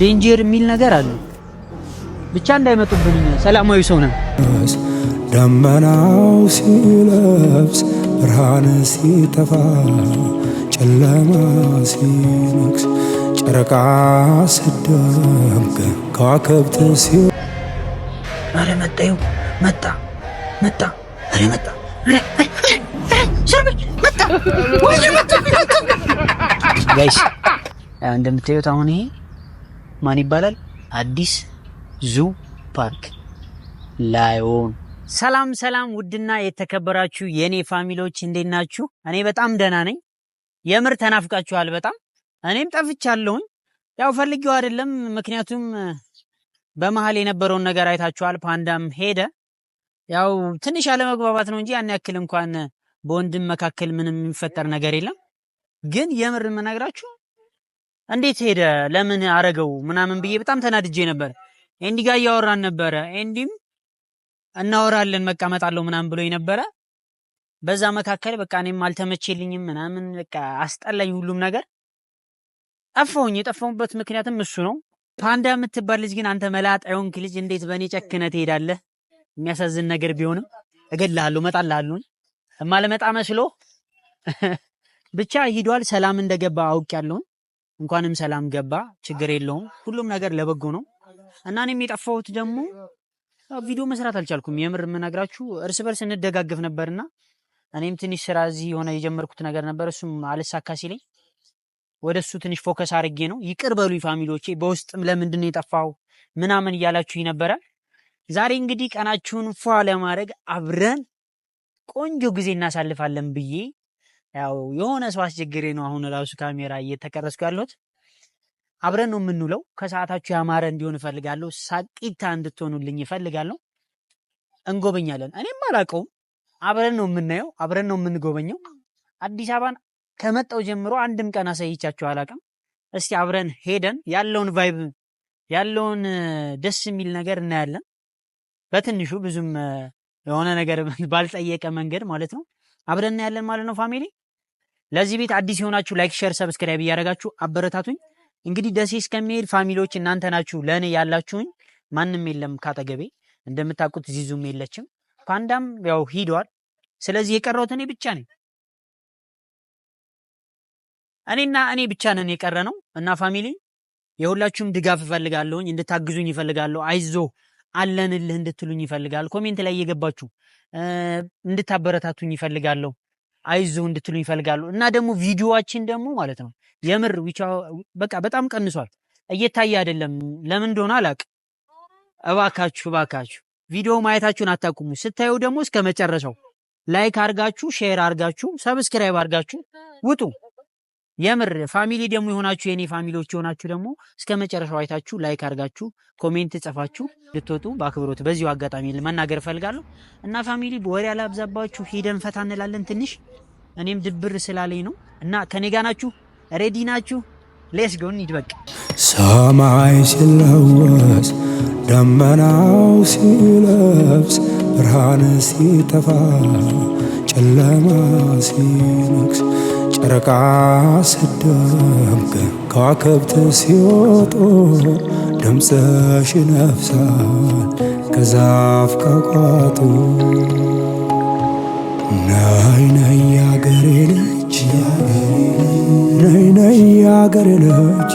ዴንጀር የሚል ነገር አለ። ብቻ እንዳይመጡብን ሰላማዊ ሰው ነን። ደመናው ሲለብስ ብርሃን ሲጠፋ ጨለማ ሲነግስ ጨረቃ ስደምቅ ከዋክብት ሲ አረ መጣዩ መጣ አረ መጣ ጋይስ እንደምታዩት አሁን ይሄ ማን ይባላል? አዲስ ዙ ፓርክ ላዮን። ሰላም ውድና የተከበራችሁ የኔ ፋሚሊዎች እንዴት ናችሁ? እኔ በጣም ደህና ነኝ። የምር ተናፍቃችኋል በጣም። እኔም ጠፍቻለሁኝ። ያው ፈልጌው አይደለም፣ ምክንያቱም በመሃል የነበረውን ነገር አይታችኋል። ፓንዳም ሄደ። ያው ትንሽ አለመግባባት ነው እንጂ ያን ያክል እንኳን በወንድም መካከል ምንም የሚፈጠር ነገር የለም። ግን የምር የምነግራችሁ እንዴት ሄደ ለምን አረገው ምናምን ብዬ በጣም ተናድጄ ነበር። ኤንዲ ጋር እያወራን ነበረ። ኤንዲም እናወራለን መቀመጣለሁ ምናምን ብሎኝ ነበረ። በዛ መካከል በቃ እኔም አልተመቼልኝም ምናምን በቃ አስጠላኝ ሁሉም ነገር። የጠፋሁበት ምክንያትም እሱ ነው። ፓንዳ የምትባል ልጅ ግን አንተ መላጣ የሆንክ ልጅ እንዴት በእኔ ጨክነህ ትሄዳለህ? የሚያሳዝን ነገር ቢሆንም እገድልሃለሁ፣ እመጣልሃለሁ። እማልመጣ መስሎ ብቻ ሂዷል። ሰላም እንደገባ አውቄያለሁ። እንኳንም ሰላም ገባ፣ ችግር የለውም። ሁሉም ነገር ለበጎ ነው እና እኔም የጠፋሁት ደግሞ ቪዲዮ መስራት አልቻልኩም። የምር የምነግራችሁ እርስ በርስ እንደጋገፍ ነበርና እኔም ትንሽ ስራ እዚህ የሆነ የጀመርኩት ነገር ነበር። እሱም አልሳካ ሲለኝ ወደሱ ትንሽ ፎከስ አድርጌ ነው። ይቅር በሉኝ ፋሚሊዎቼ። በውስጥም ለምንድን ነው የጠፋው ምናምን እያላችሁኝ ነበረ። ዛሬ እንግዲህ ቀናችሁን ፏ ለማድረግ አብረን ቆንጆ ጊዜ እናሳልፋለን ብዬ ያው የሆነ ሰው አስቸግሬ ነው አሁን ራሱ ካሜራ እየተቀረስኩ ያለሁት። አብረን ነው የምንውለው። ከሰዓታችሁ ያማረ እንዲሆን እፈልጋለሁ። ሳቂታ እንድትሆኑልኝ እፈልጋለሁ። እንጎበኛለን። እኔም አላውቀውም። አብረን ነው የምናየው፣ አብረን ነው የምንጎበኘው። አዲስ አበባን ከመጣው ጀምሮ አንድም ቀን አሳይቻችሁ አላውቅም። እስቲ አብረን ሄደን ያለውን ቫይብ ያለውን ደስ የሚል ነገር እናያለን። በትንሹ ብዙም የሆነ ነገር ባልጠየቀ መንገድ ማለት ነው። አብረን እናያለን ማለት ነው ፋሚሊ። ለዚህ ቤት አዲስ የሆናችሁ ላይክ፣ ሼር፣ ሰብስክራይብ እያደረጋችሁ አበረታቱኝ። እንግዲህ ደሴ እስከሚሄድ ፋሚሊዎች እናንተ ናችሁ ለእኔ ያላችሁኝ። ማንም የለም ካጠገቤ። እንደምታውቁት ዚዙም የለችም፣ ፓንዳም ያው ሂዷል። ስለዚህ የቀረሁት እኔ ብቻ ነኝ። እኔ ብቻ ነን የቀረ ነው እና ፋሚሊ የሁላችሁም ድጋፍ እፈልጋለሁኝ፣ እንድታግዙኝ እፈልጋለሁ። አይዞ አለንልህ እንድትሉኝ ይፈልጋል። ኮሜንት ላይ እየገባችሁ እንድታበረታቱኝ ይፈልጋለሁ። አይዞ እንድትሉኝ ይፈልጋሉ። እና ደግሞ ቪዲዮዋችን ደግሞ ማለት ነው የምር በቃ በጣም ቀንሷል፣ እየታየ አይደለም። ለምን እንደሆነ አላውቅም። እባካችሁ ቪዲዮ ማየታችሁን አታቁሙ። ስታዩ ደግሞ እስከ መጨረሻው ላይክ አርጋችሁ፣ ሼር አርጋችሁ፣ ሰብስክራይብ አርጋችሁ ውጡ። የምር ፋሚሊ ደግሞ የሆናችሁ የኔ ፋሚሊዎች የሆናችሁ ደግሞ እስከ መጨረሻው አይታችሁ ላይክ አርጋችሁ ኮሜንት ጽፋችሁ ልትወጡ በአክብሮት በዚሁ አጋጣሚ መናገር እፈልጋለሁ። እና ፋሚሊ ወሬ አላብዛባችሁ፣ ሄደን ፈታ እንላለን ትንሽ። እኔም ድብር ስላለኝ ነው እና ከኔ ጋር ናችሁ? ሬዲ ናችሁ? ሌትስ ጎ እንሂድ በቃ። ሰማይ ሲለወስ ደመናው ሲለብስ ብርሃን ሲጠፋ ጨለማ ሲነግስ ጨረቃ ስደምቅ ከዋክብት ሲወጡ ድምፅሽ ይነፍሳል ከዛፍ ከቋጡ። ነይ ያገሬ ልጅ ነይ ያገሬ ልጅ።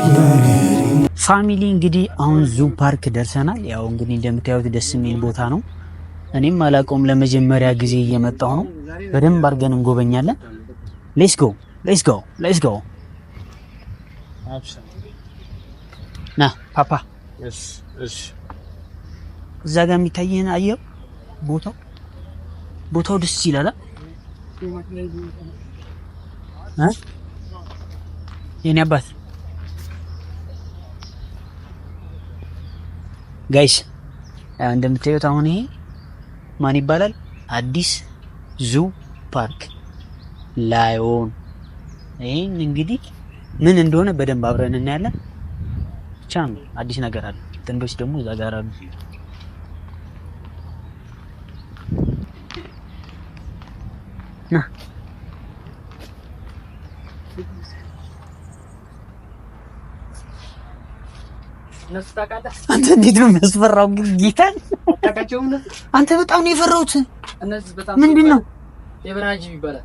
ፋሚሊ እንግዲህ አሁን ዙ ፓርክ ደርሰናል። ያው እንግዲህ እንደምታዩት ደስ የሚል ቦታ ነው። እኔም አላውቀውም፣ ለመጀመሪያ ጊዜ እየመጣሁ ነው። በደንብ አድርገን እንጎበኛለን። ሌትስ ጎ ና ፓፓ። እዛ ጋር የሚታየን አየው ቦታው ደስ ይላል። የኔ አባት ጋይስ እንደምታዩት አሁን ይሄ ማን ይባላል? አዲስ ዙ ፓርክ ላዮን። ይሄን እንግዲህ ምን እንደሆነ በደንብ አብረን እናያለን። ብቻ አዲስ ነገር አለ። ጥንዶች ደግሞ እዛ ጋር አሉ። ና እነሱ ታውቃለህ? አንተ እንዴት ነው የሚያስፈራው ግን ጌታን አታውቃቸውም? አንተ በጣም ነው የፈራሁት። እነዚህ በጣም ምንድን ነው የበረሃ ጅብ ይባላል።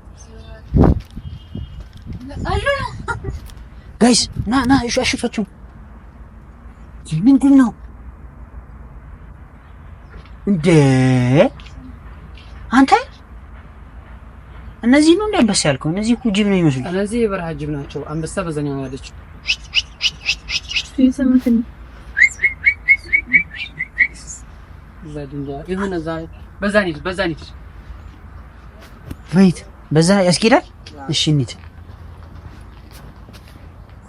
ጋይስ ና አሽፋችሁ። ምንድን ነው እንዴ አንተ? እነዚህ ነው እንደ አንበሳ ያልከው? እነዚህ እኮ ጅብ ነው የሚመስሉት። እነዚህ የበረሃ ጅብ ናቸው። አንበሳ በዛኛው ነው ያለችው። በዛ ያስኬዳል። እሺ እንሂድ።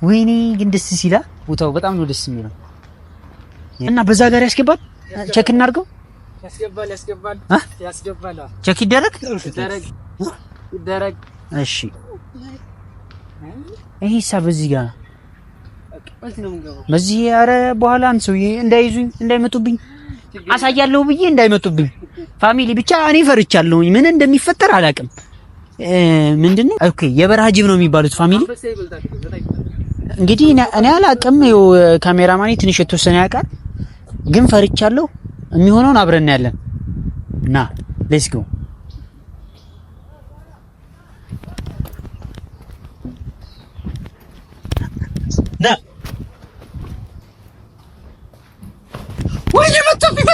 ወይኔ ግን ደስ ሲላ ቦታው በጣም ነው ደስ የሚለው። እና በዛ ጋር ያስገባል። ቼክ እናድርገው። ያስገባል። ቼክ ይደረግ። እሺ ይሄ በዚህ ጋር በዚህ ኧረ በኋላ አንተ ሰውዬ እንዳይዙኝ እንዳይመጡብኝ አሳያለሁ ብዬ እንዳይመጡብኝ ፋሚሊ ብቻ እኔ ፈርቻለሁኝ። ምን እንደሚፈጠር አላውቅም። ምንድነው ኦኬ የበረሃ ጅብ ነው የሚባሉት ፋሚሊ እንግዲህ እኔ አላውቅም። ይኸው ካሜራማኔ ትንሽ የተወሰነ ያውቃል፣ ግን ፈርቻለሁ። የሚሆነውን አብረን ያለን ና ሌትስ ጎ ና ወይ መጣብኝ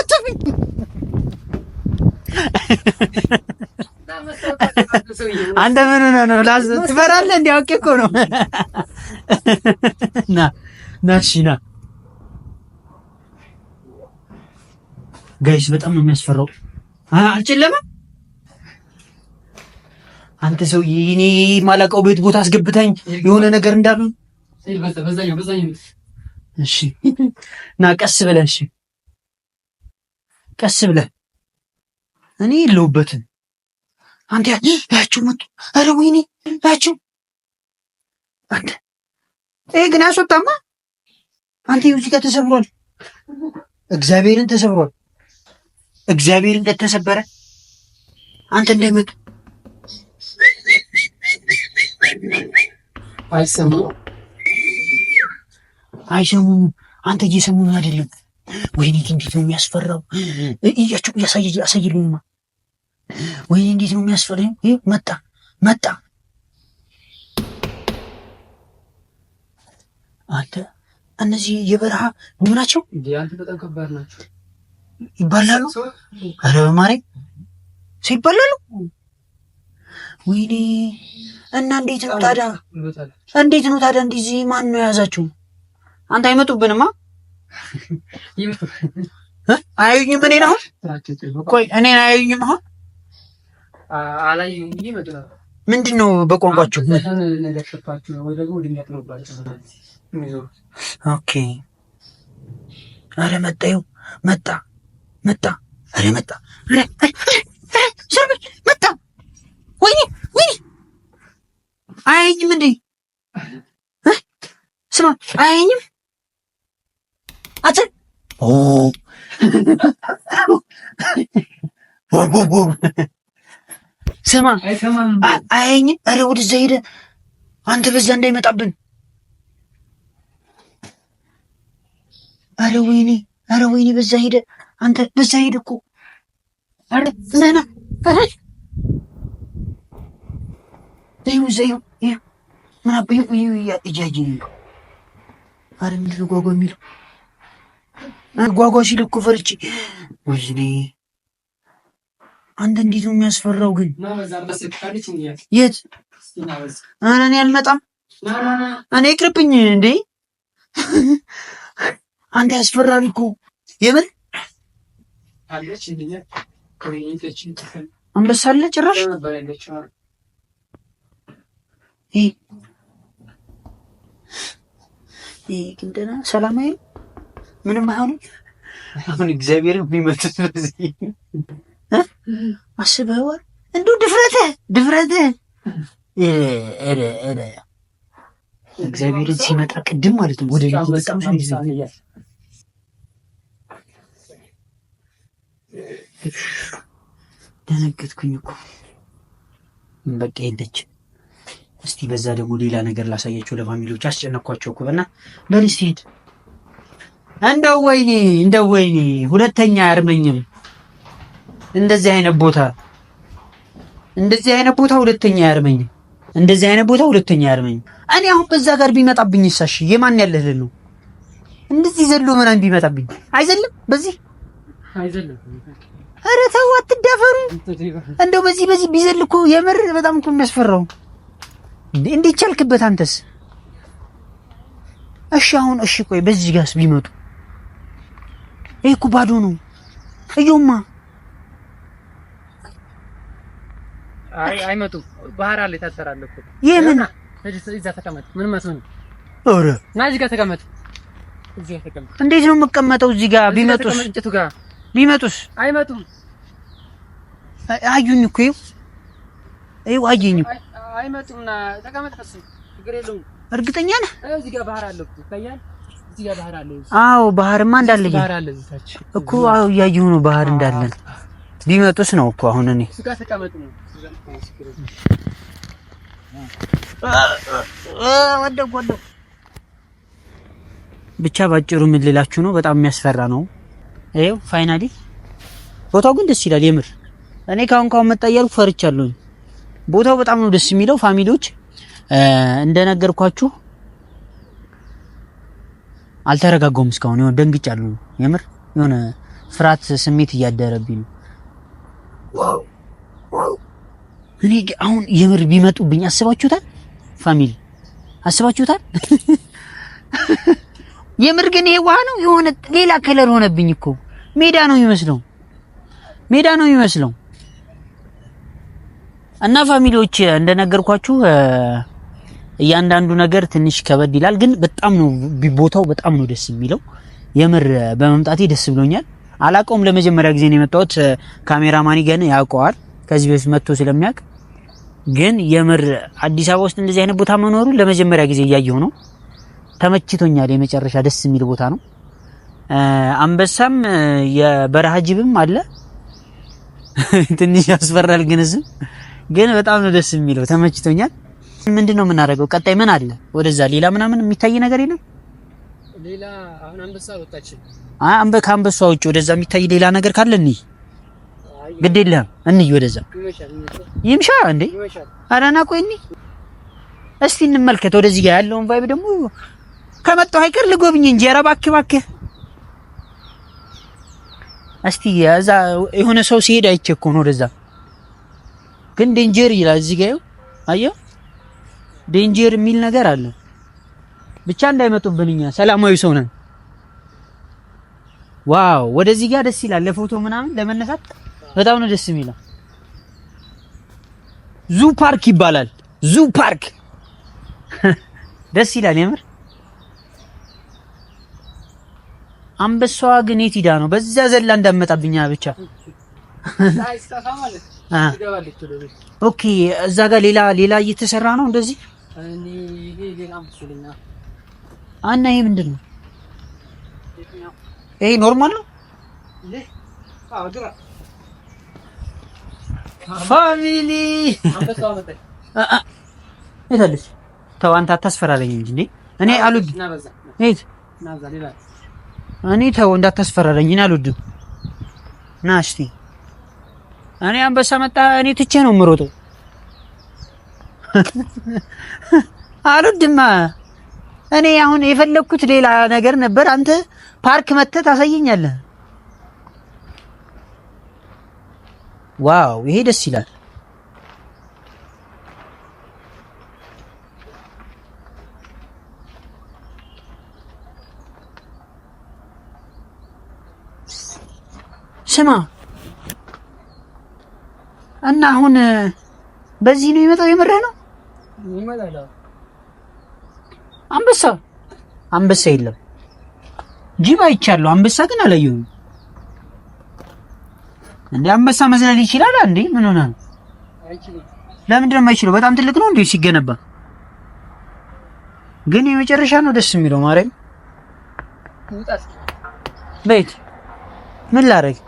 አንተ ምን ሆነህ ነው? ትፈራለህ? እንደ አውቄ እኮ ነው። ና እሺ ና ጋይስ፣ በጣም ነው የሚያስፈራው። አልጨለመም። አንተ ሰውዬ እኔ ማላውቀው ቤት ቦታ አስገብተኝ የሆነ ነገር እንዳሉ። እሺ ና ቀስ ብለህ። እሺ ቀስ ብለህ። እኔ የለሁበትም። አንተ ያቸው መጡ። ኧረ ወይኔ ያቸው አንተ ግን አስወጣማ። አንተ እዚህ ጋር ተሰብሯል። እግዚአብሔርን ተሰብሯል። እግዚአብሔርን ከተሰበረ አንተ እንዳይመጡ አይሰሙም። አንተ እየሰሙኝ አይደለም። ወይኔ እንዴት ነው የሚያስፈራው! እያቸው ያሳይልኝማ። ወይኔ እንዴት ነው የሚያስፈራው! ይሄ መጣ። አንተ እነዚህ የበረሃ ምን ናቸው? አንተ በጣም ከባድ ናቸው። ይባላሉ። ኧረ በማርያም ይባላሉ። ወይኔ እና እንዴት ነው ታዲያ? እንደዚህ ማን ነው የያዛቸው? አንተ አይመጡብንማ። አያዩኝም። እኔን አሁን ቆይ እኔን አያዩኝም። አሁን አላዩኝም። ይመጡ ነው። ምንድን ነው በቋንቋቸው? ኦኬ። ኧረ መጣ። ኧረ መጣ። ወይኔ አያየኝም እንዴ? ስማ አያየኝም። አተ ስማ አያየኝም። ኧረ ወደዛ ሄደ። አንተ በዛ እንዳይመጣብን። ኧረ ወይኔ በዛ ሄደ። አንተ በዛ ሄደ እኮ። ኧረ ና ዘይው ምን አባዬ እያየኝ ነው። ኧረ ምንድን ነው ጓጓ የሚለው? ጓጓ ሲል እኮ ፈርቼ። ወይኔ አንተ እንዴት ነው የሚያስፈራው ግን! የት? ኧረ እኔ አልመጣም። እኔ ይቅርብኝ እንዴ! አንተ ያስፈራል እኮ የምን አንበሳ አለ ጭራሽ። ግን ደህና ሰላማዊ ምንም አይሆንም። አሁን እግዚአብሔር የሚመጡት በዚህ አስበኸዋል? እንደው ድፍረትህ እግዚአብሔርን ሲመጣ ቅድም ማለት ነው ወደ ቤት በጣም ሰው ይዘኛል። ደነገጥኩኝ እኮ። በቃ ሄደች። እስቲ በዛ ደግሞ ሌላ ነገር ላሳያቸው ለፋሚሊዎች። አስጨነኳቸው እኮ በና በል እስቲ ሄድ። እንደው ወይኔ ሁለተኛ አያርመኝም። እንደዚህ አይነት ቦታ ሁለተኛ አያርመኝም። እኔ አሁን በዛ ጋር ቢመጣብኝ ይሳሽ የማን ያለህ ነው? እንደዚህ ዘሎ ምናምን ቢመጣብኝ አይዘልም። በዚህ አይዘልም። ኧረ ተው አትዳፈሩ። እንደው በዚህ ቢዘል እኮ የምር በጣም እኮ የሚያስፈራው። እንዴት ቻልክበት አንተስ? እሺ አሁን እሺ ቆይ በዚህ ጋርስ ቢመጡ? ይሄ እኮ ባዶ ነው። እዩማ። አይመጡም። ባህር አለ ታሰራለ እኮ። የምን እዛ ተቀመጥ። ምን መስሎ ነው? ኧረ ና እዚህ ጋር ተቀመጥ። እዚህ ጋር ተቀመጥ። እንዴት ነው የምቀመጠው እዚህ ጋር? ቢመጡስ? አይመጡም። አዩኝ እኮ ይኸው አየኝ እኮ። አይመጡም። ና ተቀመጥ። ችግር የለውም። እርግጠኛ ነህ? እዚህ ጋር ባህር አለ እኮ ይታያል። እዚህ ጋር ባህር አለ። አዎ ባህርማ እንዳለ እኮ አዎ እያየሁ ነው ባህር እንዳለ። ቢመጡስ ነው እኮ አሁን እኔ እዚህ ጋር ተቀመጥ ነው። ወደው ብቻ ባጭሩ ምን ልላችሁ ነው፣ በጣም የሚያስፈራ ነው። ይኸው ፋይናሊ ቦታው ግን ደስ ይላል የምር። እኔ ካሁን መጣ እያልኩ ፈርቻለሁ። ቦታው በጣም ነው ደስ የሚለው። ፋሚሊዎች እንደነገርኳችሁ አልተረጋጋሁም እስካሁን። የሆነ ደንግጫለሁ የምር። የሆነ ፍርሃት ስሜት እያደረብኝ ነው። እኔ አሁን የምር ቢመጡብኝ አስባችሁታል? ፋሚሊ አስባችሁታል? የምር ግን ይሄ ውሃ ነው የሆነ ሌላ ከለር ሆነብኝ እኮ። ሜዳ ነው የሚመስለው። እና ፋሚሊዎች እንደነገርኳችሁ እያንዳንዱ ነገር ትንሽ ከበድ ይላል፣ ግን በጣም ነው ቦታው በጣም ነው ደስ የሚለው። የምር በመምጣቴ ደስ ብሎኛል። አላውቀውም፣ ለመጀመሪያ ጊዜ ነው የመጣሁት። ካሜራማኒ ገና ያውቀዋል ከዚህ በፊት መጥቶ ስለሚያውቅ። ግን የምር አዲስ አበባ ውስጥ እንደዚህ አይነት ቦታ መኖሩ ለመጀመሪያ ጊዜ እያየሁ ነው። ተመችቶኛል። የመጨረሻ ደስ የሚል ቦታ ነው። አንበሳም የበረሃ ጅብም አለ። ትንሽ ያስፈራል ግን በጣም ነው ደስ የሚለው። ተመችቶኛል። ምንድነው የምናደርገው ቀጣይ? ምን አለ ወደዛ? ሌላ ምናምን የሚታይ ነገር የለም። ሌላ አሁን አንበሳ ወጣችን። ከአንበሳ ውጭ ወደዛ የሚታይ ሌላ ነገር ካለ እንይ። ግድ የለም እንይ ወደዛ። ይምሻ እንዴ? ኧረ ና ቆይ እንይ እስቲ እንመልከት። ወደዚህ ጋር ያለውን ቫይብ ደግሞ ከመጣሁ አይቀር ልጎብኝ እንጂ። ኧረ እባክህ እስቲ እዛ የሆነ ሰው ሲሄድ አይቼ እኮ ነው ወደዛ። ግን ዴንጀር ይላል እዚህ ጋር አየው። ዴንጀር የሚል ነገር አለ። ብቻ እንዳይመጡብን፣ እኛ ሰላማዊ ሰው ነን። ዋው ወደዚህ ጋር ደስ ይላል። ለፎቶ ምናምን ለመነሳት በጣም ነው ደስ የሚለው። ዙ ፓርክ ይባላል። ዙ ፓርክ ደስ ይላል የምር። አንበሳዋ ግን የት ሄዳ ነው? በዛ ዘላ እንዳመጣብኛ ብቻ። ኦኬ እዛ ጋር ሌላ እየተሰራ ነው እንደዚህ። አና ይሄ ምንድን ነው? ይሄ ኖርማል ነው? ፋሚሊ የታለች? ተው አንተ አታስፈራረኝ እንጂ እኔ አልወድም። እኔ ተው እንዳታስፈራረኝ፣ እኔ አልወድም። ና እስቲ እኔ አንበሳ መጣ እኔ ትቼ ነው የምሮጠው። አልወድም። እኔ አሁን የፈለኩት ሌላ ነገር ነበር። አንተ ፓርክ መተህ ታሳየኛለህ። ዋው ይሄ ደስ ይላል። ስማ እና አሁን በዚህ ነው የመጣው? የምርህ ነው? አንበሳ የለም። ጅብ አይቻለሁ፣ አንበሳ ግን አላየሁም። እንዴ አንበሳ መዝለል ይችላል እንዴ? ምን ሆነ ነው? ለምንድን ነው የማይችለው? በጣም ትልቅ ነው እንዴ ሲገነባ? ግን የመጨረሻ ነው ደስ የሚለው። ማርያም ቤት ምን ላደርግ?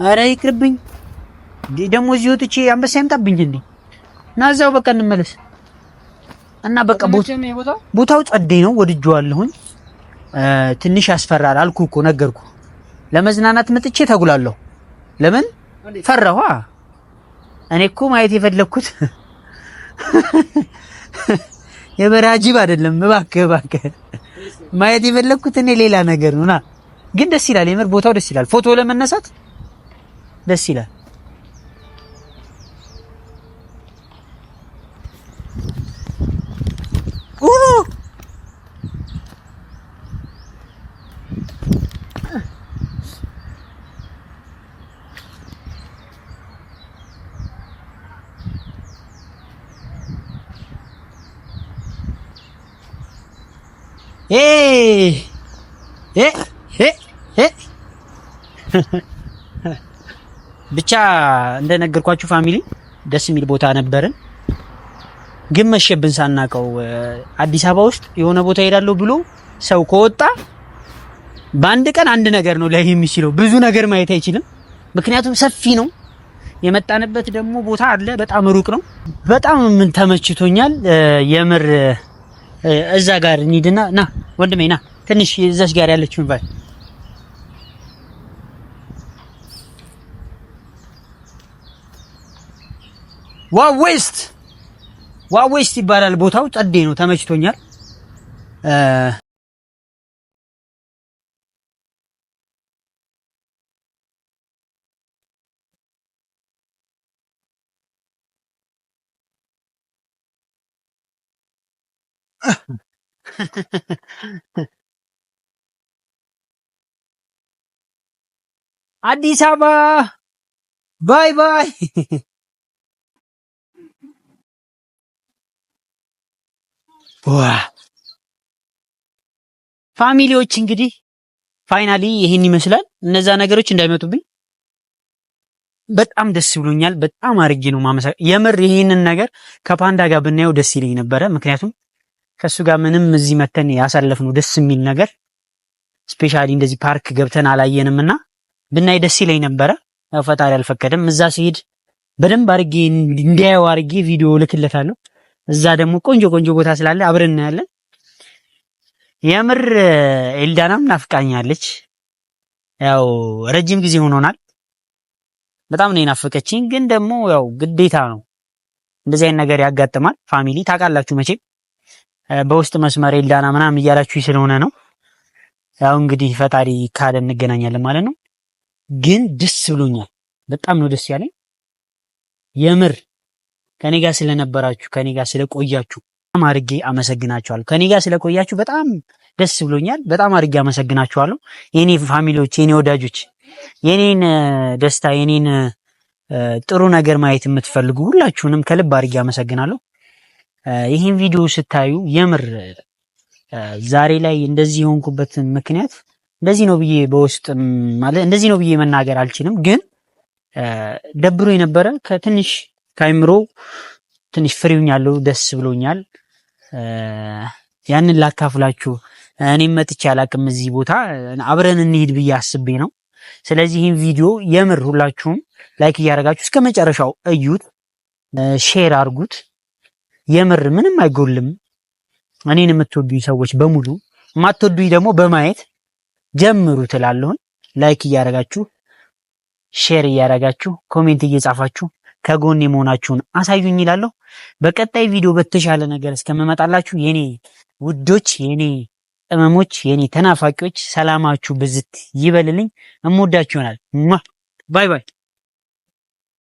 ኧረ ይቅርብኝ። ደግሞ እዚህ ወጥቼ አንበሳ ያምጣብኝ እንዴ? ና እዛው በቃ እንመለስ። እና በቃ ቦታው ጸዴ ነው፣ ወድጄዋለሁኝ። ትንሽ ያስፈራል አልኩ እኮ ነገርኩ። ለመዝናናት መጥቼ ተጉላለሁ። ለምን ፈራኋ? እኔ እኮ ማየት የፈለኩት የበረሃ ጅብ አይደለም። እባክህ ማየት የፈለኩት እኔ ሌላ ነገር ነውና፣ ግን ደስ ይላል። የምር ቦታው ደስ ይላል። ፎቶ ለመነሳት ደስ ይላል። ብቻ እንደነገርኳችሁ ፋሚሊ ደስ የሚል ቦታ ነበርን፣ ግን መሸብን ሳናቀው። አዲስ አበባ ውስጥ የሆነ ቦታ ሄዳለሁ ብሎ ሰው ከወጣ በአንድ ቀን አንድ ነገር ነው ላይ የሚችለው፣ ብዙ ነገር ማየት አይችልም። ምክንያቱም ሰፊ ነው። የመጣንበት ደግሞ ቦታ አለ፣ በጣም ሩቅ ነው። በጣም ምን ተመችቶኛል የምር። እዛ ጋር እንሂድና ና ወንድሜ ና ትንሽ እዛች ጋር ያለችውን ባይ ዋው ዌስት ይባላል ቦታው። ጸዴ ነው፣ ተመችቶኛል። አዲስ አበባ ባይ ባይ። ፋሚሊዎች እንግዲህ ፋይናሊ ይሄን ይመስላል። እነዛ ነገሮች እንዳይመጡብኝ በጣም ደስ ብሎኛል። በጣም አርጌ ነው ማመሰ የምር ይሄንን ነገር ከፓንዳ ጋር ብናየው ደስ ይለኝ ነበረ። ምክንያቱም ከሱ ጋር ምንም እዚህ መተን ያሳለፍነው ደስ የሚል ነገር ስፔሻሊ እንደዚህ ፓርክ ገብተን አላየንምና ብናይ ደስ ይለኝ ነበረ። ያው ፈጣሪ አልፈቀደም። እዛ ሲሄድ በደንብ አርጌ እንዲያየው አርጌ ቪዲዮ ልክለታለሁ። እዛ ደግሞ ቆንጆ ቦታ ስላለ አብረን እናያለን። የምር ኤልዳናም ናፍቃኛለች። ያው ረጅም ጊዜ ሆኖናል። በጣም ነው የናፈቀችኝ። ግን ደግሞ ያው ግዴታ ነው፣ እንደዚህ አይነት ነገር ያጋጥማል። ፋሚሊ ታውቃላችሁ መቼም በውስጥ መስመር ኤልዳና ምናምን እያላችሁ ስለሆነ ነው። ያው እንግዲህ ፈጣሪ ካለ እንገናኛለን ማለት ነው። ግን ደስ ብሎኛል። በጣም ነው ደስ ያለኝ የምር። ከኔ ጋር ስለነበራችሁ ከኔ ጋር ስለቆያችሁ በጣም አድርጌ አመሰግናችኋለሁ። ከኔ ጋር ስለቆያችሁ በጣም ደስ ብሎኛል። በጣም አድርጌ አመሰግናችኋለሁ የኔ ፋሚሊዎች፣ የኔ ወዳጆች፣ የኔን ደስታ የኔን ጥሩ ነገር ማየት የምትፈልጉ ሁላችሁንም ከልብ አድርጌ አመሰግናለሁ። ይህን ቪዲዮ ስታዩ የምር ዛሬ ላይ እንደዚህ የሆንኩበት ምክንያት እንደዚህ ነው ብዬ በውስጥ ማለት እንደዚህ ነው ብዬ መናገር አልችልም። ግን ደብሮ የነበረ ከትንሽ ካይምሮ ትንሽ ፍሪውኛለሁ፣ ደስ ብሎኛል። ያንን ላካፍላችሁ። እኔም መጥቼ አላቅም እዚህ ቦታ፣ አብረን እንሂድ ብዬ አስቤ ነው። ስለዚህ ይህን ቪዲዮ የምር ሁላችሁም ላይክ እያደረጋችሁ እስከ መጨረሻው እዩት፣ ሼር አድርጉት። የምር ምንም አይጎልም። እኔን የምትወዱኝ ሰዎች በሙሉ የማትወዱኝ ደግሞ በማየት ጀምሩ ትላለሁኝ። ላይክ እያደረጋችሁ ሼር እያደረጋችሁ ኮሜንት እየጻፋችሁ ከጎኔ መሆናችሁን አሳዩኝ ይላለሁ። በቀጣይ ቪዲዮ በተሻለ ነገር እስከመመጣላችሁ የኔ ውዶች፣ የኔ ቅመሞች፣ የኔ ተናፋቂዎች ሰላማችሁ ብዝት ይበልልኝ። እምወዳችሁ ይሆናል። ባይ ባይ።